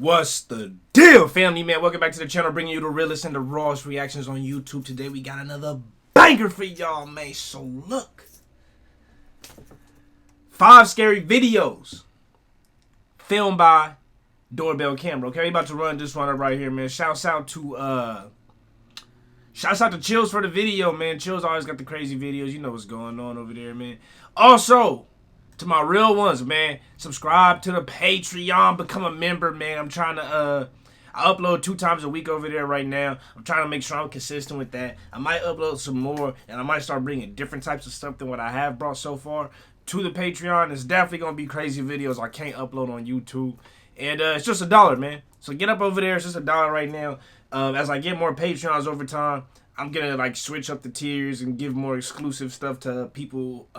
What's the deal, family, man? Welcome back to the channel, bringing you the realest and the rawest reactions on YouTube. Today we got another banger for y'all, man. So look, 5 scary videos filmed by Doorbell camera. Okay, we about to run this one up right here, man. Shouts out to Chills for the video, man. Chills always got the crazy videos. You know what's going on over there, man. Also, to my real ones, man, subscribe to the Patreon, become a member, man. I'm trying to I upload 2 times a week over there right now. I'm trying to make sure I'm consistent with that. I might upload some more, and I might start bringing different types of stuff than what I have brought so far to the Patreon. It's definitely gonna be crazy videos I can't upload on YouTube, and it's just $1, man. So get up over there. It's just $1 right now. As I get more Patreons over time, I'm gonna like switch up the tiers and give more exclusive stuff to people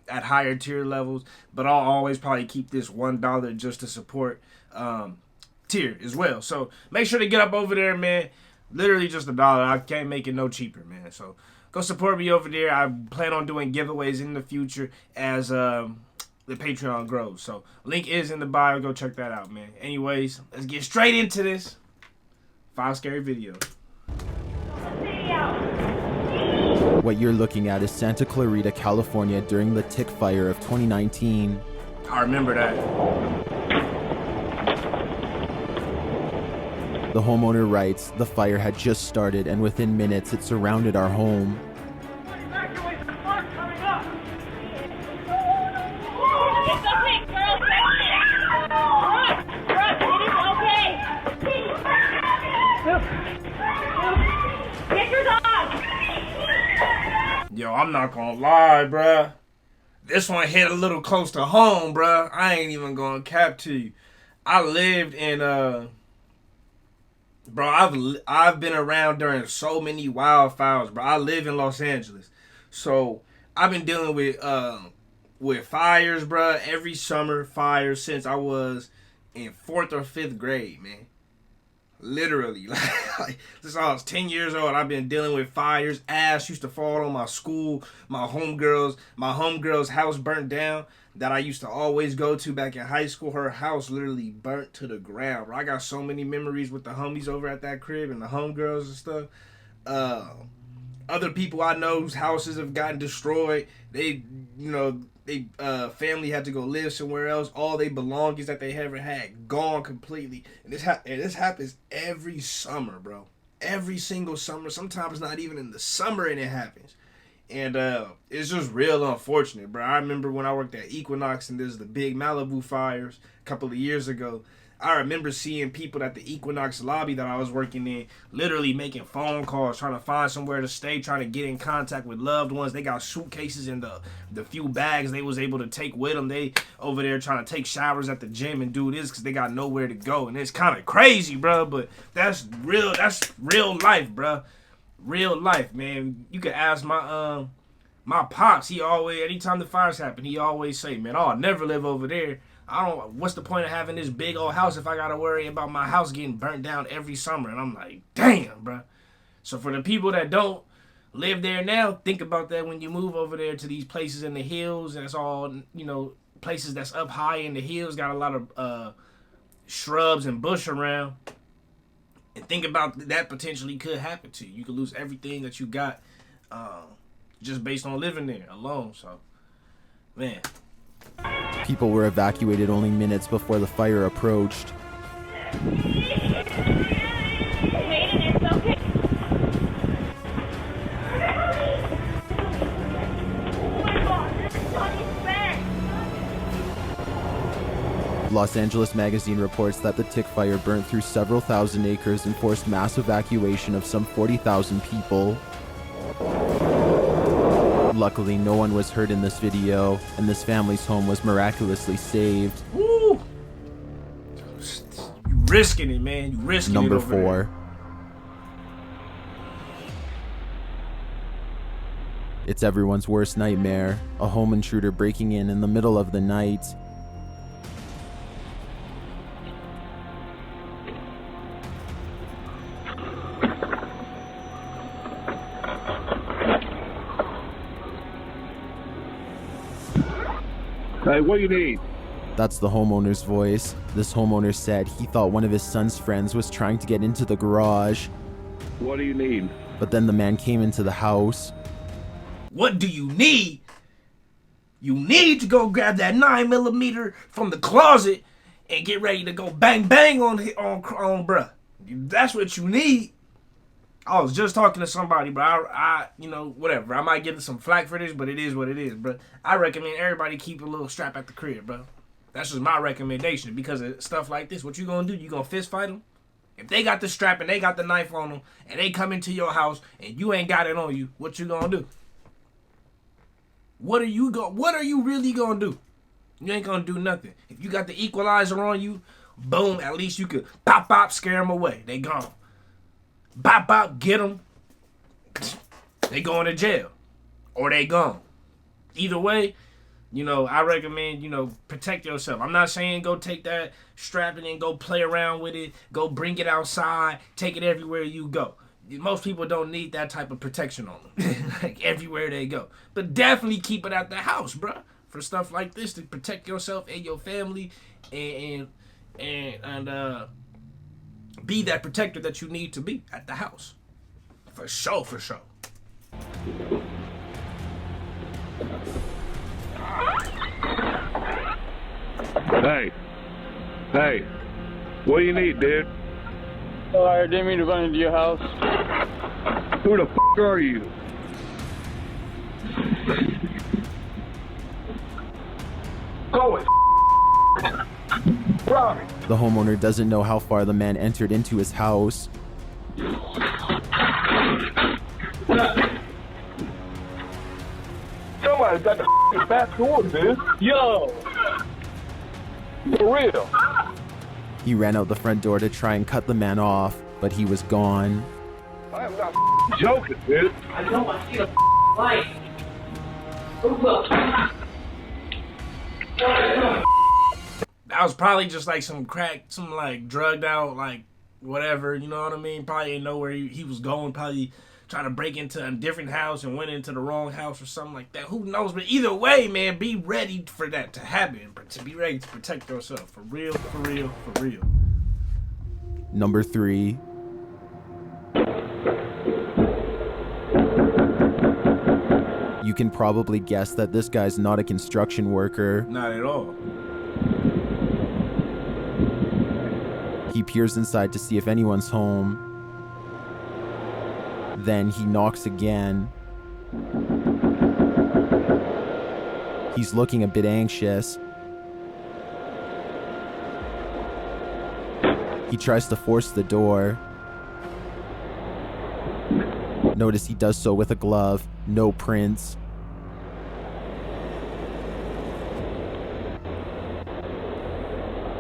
at higher tier levels. But I'll always probably keep this $1 just to support tier as well. So make sure to get up over there, man. Literally just $1. I can't make it no cheaper, man. So go support me over there. I plan on doing giveaways in the future as the Patreon grows. So link is in the bio. Go check that out, man. Anyways, let's get straight into this 5 scary videos. What you're looking at is Santa Clarita, California during the tick fire of 2019. I remember that. The homeowner writes, the fire had just started and within minutes it surrounded our home. Yo, I'm not gonna lie, bruh. This one hit a little close to home, bruh. I ain't even gonna cap to you. I lived in, bro, I've been around during so many wildfires, bro. I live in Los Angeles. So, I've been dealing with fires, bruh, every summer, fires since I was in 4th or 5th grade, man. Literally, like since I was 10 years old, I've been dealing with fires. Ash used to fall on my school. My homegirl's house burnt down that I used to always go to back in high school. Her house literally burnt to the ground, bro. I got so many memories with the homies over at that crib and the homegirls and stuff. Other people I know whose houses have gotten destroyed. They family had to go live somewhere else. All their belongings that they ever had gone completely. And this happens every summer, bro. Every single summer. Sometimes not even in the summer, and it happens. And it's just real unfortunate, bro. I remember when I worked at Equinox and there's the big Malibu fires a couple of years ago. I remember seeing people at the Equinox lobby that I was working in literally making phone calls, trying to find somewhere to stay, trying to get in contact with loved ones. They got suitcases and the few bags they was able to take with them. They over there trying to take showers at the gym and do this because they got nowhere to go. And it's kind of crazy, bro, but that's real life, bro. Real life, man. You could ask my pops. He always, anytime the fires happen, he always say, man, I'll never live over there. What's the point of having this big old house if I gotta worry about my house getting burnt down every summer? And I'm like, damn, bro. So for the people that don't live there now, think about that when you move over there to these places in the hills. And it's all, places that's up high in the hills, got a lot of shrubs and bush around. And think about that potentially could happen to you. You could lose everything that you got just based on living there alone. So, man. People were evacuated only minutes before the fire approached. Los Angeles Magazine reports that the tick fire burnt through several thousand acres and forced mass evacuation of some 40,000 people. Luckily, no one was hurt in this video, and this family's home was miraculously saved. Woo! You risking it, man. You risking Number it over 4. there. It's everyone's worst nightmare. A home intruder breaking in the middle of the night. Hey, what do you need? That's the homeowner's voice. This homeowner said he thought one of his son's friends was trying to get into the garage. What do you need? But then the man came into the house. What do you need? You need to go grab that 9mm from the closet and get ready to go bang bang on bruh. That's what you need. I was just talking to somebody, bro. I whatever. I might get some flack for this, but it is what it is, bro. I recommend everybody keep a little strap at the crib, bro. That's just my recommendation because of stuff like this. What you gonna do? You gonna fist fight them? If they got the strap and they got the knife on them and they come into your house and you ain't got it on you, what you gonna do? What are you really gonna do? You ain't gonna do nothing. If you got the equalizer on you, boom, at least you could pop, scare them away. They gone. Bop, get them. They going to jail. Or they gone. Either way, I recommend, protect yourself. I'm not saying go take that strap and go play around with it. Go bring it outside. Take it everywhere you go. Most people don't need that type of protection on them. Like everywhere they go. But definitely keep it at the house, bro. For stuff like this to protect yourself and your family and be that protector that you need to be at the house. For sure. Hey, what do you need, dude? Sorry, I didn't mean to run into your house. Who the f*** are you? Go it. Robbie. The homeowner doesn't know how far the man entered into his house. Somebody's got the back door, dude. Yo! For real. He ran out the front door to try and cut the man off, but he was gone. I am not joking, dude. I know, I see the light. Look. That was probably just like some crack, some like drugged out, like whatever, you know what I mean? Probably didn't know where he was going, probably trying to break into a different house and went into the wrong house or something like that. Who knows? But either way, man, be ready for that to happen. To be ready to protect yourself. For real. Number 3. You can probably guess that this guy's not a construction worker. Not at all. He peers inside to see if anyone's home. Then he knocks again. He's looking a bit anxious. He tries to force the door. Notice he does so with a glove, no prints.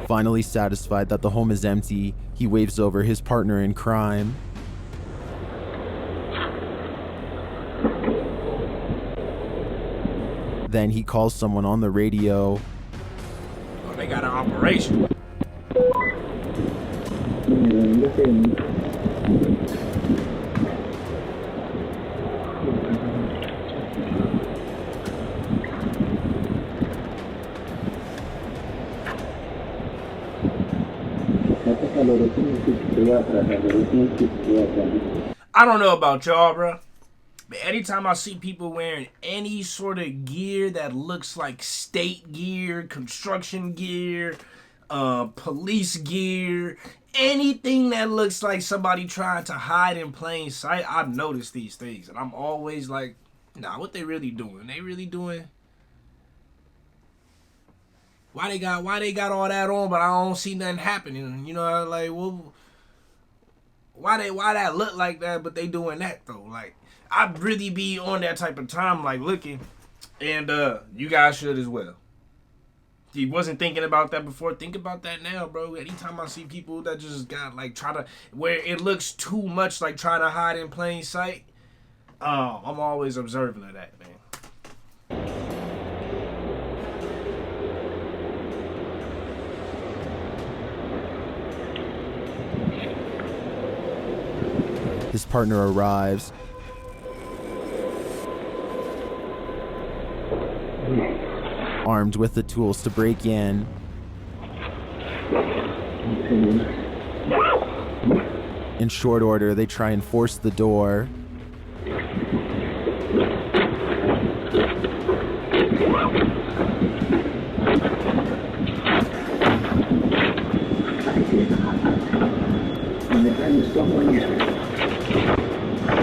Finally satisfied that the home is empty, he waves over his partner in crime. Then he calls someone on the radio. Oh, they got an operation. I don't know about y'all, bro, but anytime I see people wearing any sort of gear that looks like state gear, construction gear, police gear, anything that looks like somebody trying to hide in plain sight, I've noticed these things, and I'm always like, nah, what they really doing? They really doing? Why they got all that on, but I don't see nothing happening? You know, like, well, why that look like that, but they doing that though? Like, I'd really be on that type of time, like looking, and you guys should as well. If you wasn't thinking about that before, think about that now, bro. Anytime I see people that just got like try to where it looks too much like trying to hide in plain sight, I'm always observant of that, man. His partner arrives. Armed with the tools to break in, In short order, they try and force the door.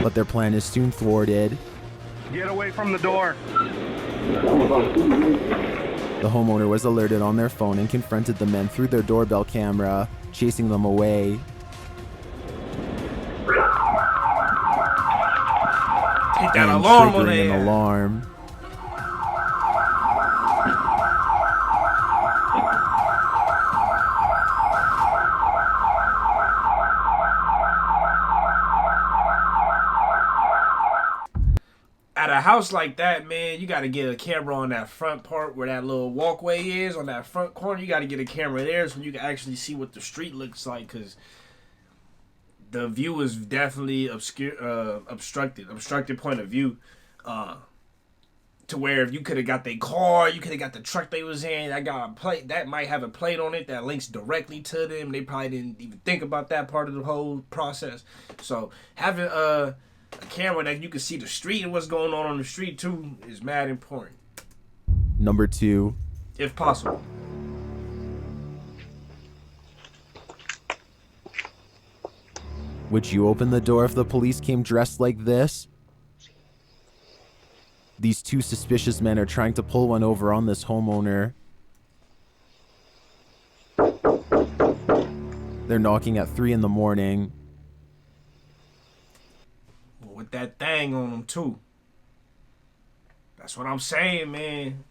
But their plan is soon thwarted. Get away from the door. The homeowner was alerted on their phone and confronted the men through their doorbell camera, chasing them away. Hit that And alarm on triggering an there. alarm. At a house like that, man, you got to get a camera on that front part where that little walkway is, on that front corner. You got to get a camera there so you can actually see what the street looks like, because the view is definitely obstructed point of view. To where if you could have got their car, you could have got the truck they was in, that got a plate, that might have a plate on it that links directly to them. They probably didn't even think about that part of the whole process. So having a camera that you can see the street and what's going on the street too is mad important. Number 2. If possible. Would you open the door if the police came dressed like this? These two suspicious men are trying to pull one over on this homeowner. They're knocking at 3 in the morning. With that thing on them too. That's what I'm saying, man.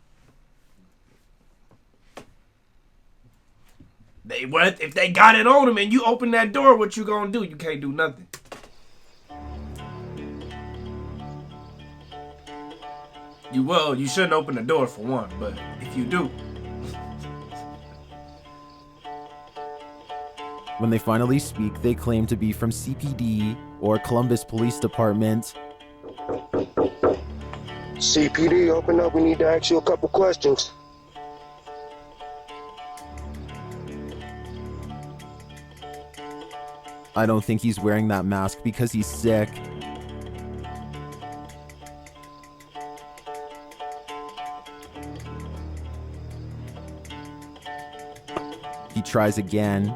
If they got it on them and you open that door, what you gonna do? You can't do nothing. You shouldn't open the door for one, but if you do. When they finally speak, they claim to be from CPD or Columbus Police Department. CPD, open up. We need to ask you a couple questions. I don't think he's wearing that mask because he's sick. He tries again.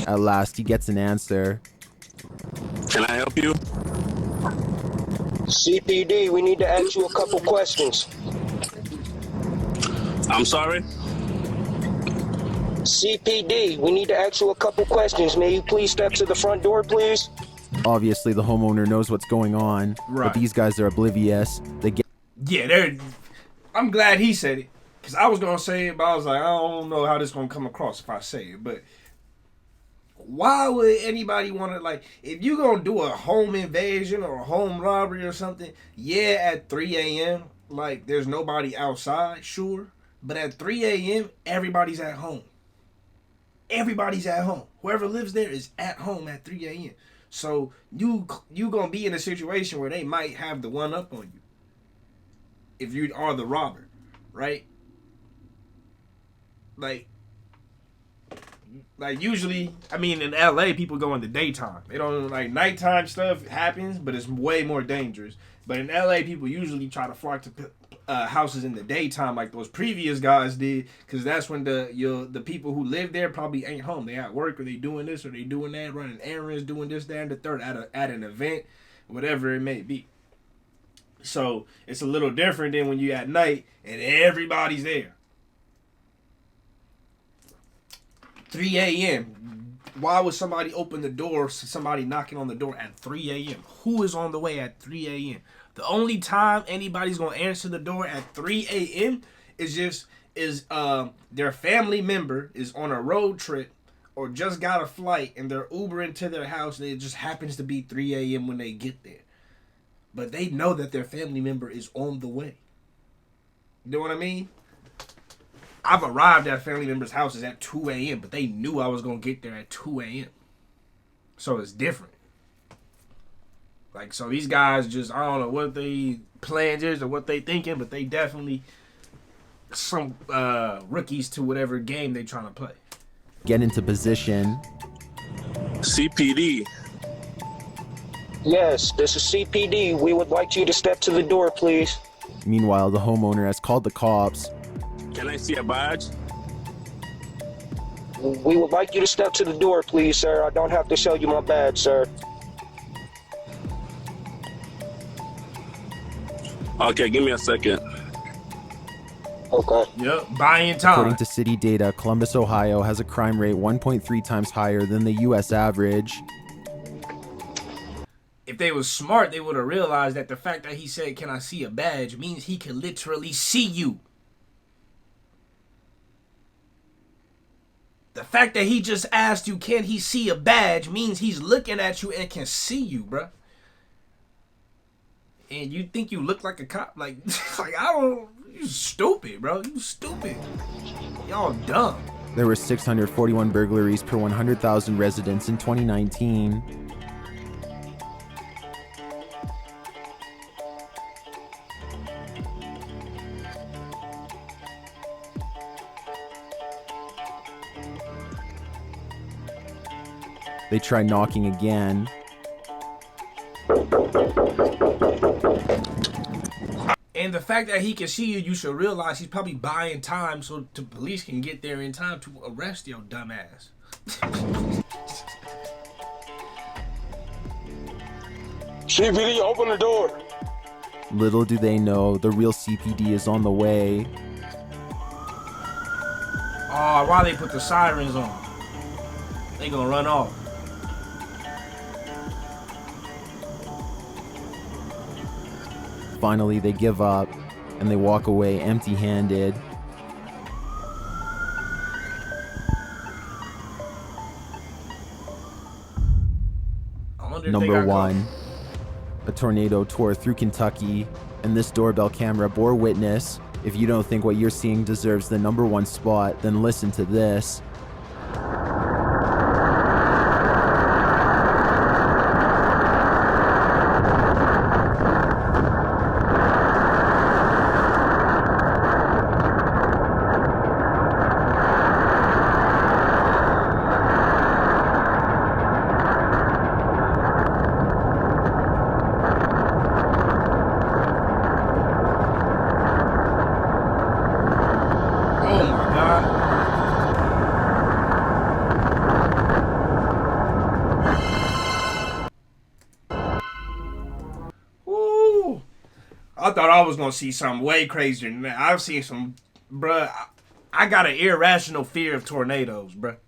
At last, he gets an answer. Can I help you? CPD, we need to ask you a couple questions. I'm sorry? CPD, we need to ask you a couple questions. May you please step to the front door, please? Obviously, the homeowner knows what's going on, Right. but these guys are oblivious. They get Yeah, I'm glad he said it. Because I was going to say it, but I was like, I don't know how this going to come across if I say it. But why would anybody want to, like, if you going to do a home invasion or a home robbery or something, yeah, at 3 a.m., like, there's nobody outside, sure. But at 3 a.m., everybody's at home. Everybody's at home. Whoever lives there is at home at 3 a.m. So you gonna be in a situation where they might have the one up on you if you are the robber, right? Like usually, I mean, in LA, people go in the daytime. They don't, like, nighttime stuff happens, but it's way more dangerous. But in LA, people usually try to flock to houses in the daytime, like those previous guys did, because that's when the people who live there probably ain't home. They at work, or they doing this, or they doing that, running errands, doing this, that, and the third at an event, whatever it may be. So it's a little different than when you at night and everybody's there. 3 a.m. Why would somebody open the door? Somebody knocking on the door at 3 a.m. Who is on the way at 3 a.m.? The only time anybody's gonna answer the door at 3 a.m. is their family member is on a road trip or just got a flight and they're Ubering to their house and it just happens to be 3 a.m. when they get there. But they know that their family member is on the way. You know what I mean? I've arrived at family members' houses at 2 a.m., but they knew I was going to get there at 2 a.m. So it's different. Like, so these guys just, I don't know what they plans is or what they thinking, but they definitely some rookies to whatever game they trying to play. Get into position. CPD. Yes, this is CPD. We would like you to step to the door, please. Meanwhile, the homeowner has called the cops. Can I see a badge? We would like you to step to the door, please, sir. I don't have to show you my badge, sir. Okay, give me a second. Okay. Yep, buying time. According to city data, Columbus, Ohio has a crime rate 1.3 times higher than the U.S. average. If they was smart, they would have realized that the fact that he said, "Can I see a badge?" means he can literally see you. The fact that he just asked you, "Can he see a badge?" means he's looking at you and can see you, bruh. And you think you look like a cop? Like I don't. You stupid, bro. You stupid. Y'all dumb. There were 641 burglaries per 100,000 residents in 2019. They try knocking again. And the fact that he can see you, you should realize he's probably buying time so the police can get there in time to arrest your dumb ass. CPD, open the door. Little do they know, the real CPD is on the way. Oh, why they put the sirens on? They gonna run off. Finally, they give up and they walk away empty-handed. Number 1. A tornado tore through Kentucky, and this doorbell camera bore witness. If you don't think what you're seeing deserves the number 1 spot, then listen to this. I thought I was gonna see something way crazier than that. I've seen some, bruh. I got an irrational fear of tornadoes, bruh.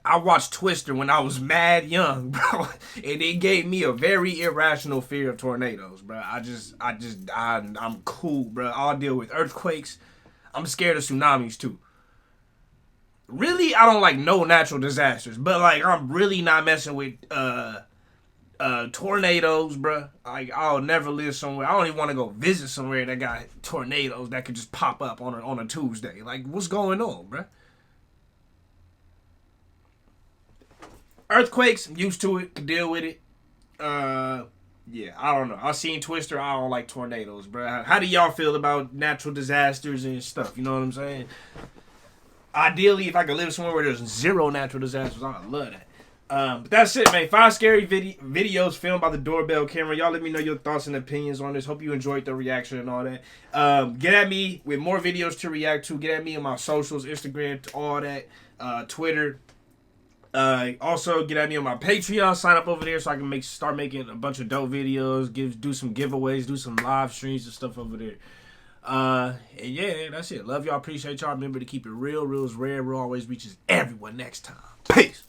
I watched Twister when I was mad young, bro, and it gave me a very irrational fear of tornadoes, bro. I'm cool, bro. I'll deal with earthquakes. I'm scared of tsunamis too. Really, I don't like no natural disasters, but like I'm really not messing with tornadoes, bro. Like I'll never live somewhere. I don't even want to go visit somewhere that got tornadoes that could just pop up on a Tuesday. Like what's going on, bro? Earthquakes, I'm used to it, can deal with it. Yeah, I don't know. I've seen Twister. I don't like tornadoes, bro. How do y'all feel about natural disasters and stuff? You know what I'm saying? Ideally, if I could live somewhere where there's zero natural disasters, I'd love that. But that's it, man. 5 scary videos filmed by the Doorbell camera. Y'all let me know your thoughts and opinions on this. Hope you enjoyed the reaction and all that. Get at me with more videos to react to. Get at me on my socials, Instagram, all that, Twitter. Also get at me on my Patreon. Sign up over there so I can start making a bunch of dope videos. Do some giveaways, do some live streams and stuff over there. And yeah, that's it. Love y'all. Appreciate y'all. Remember to keep it real. Real is rare. Real always reaches everyone. Next time. Peace.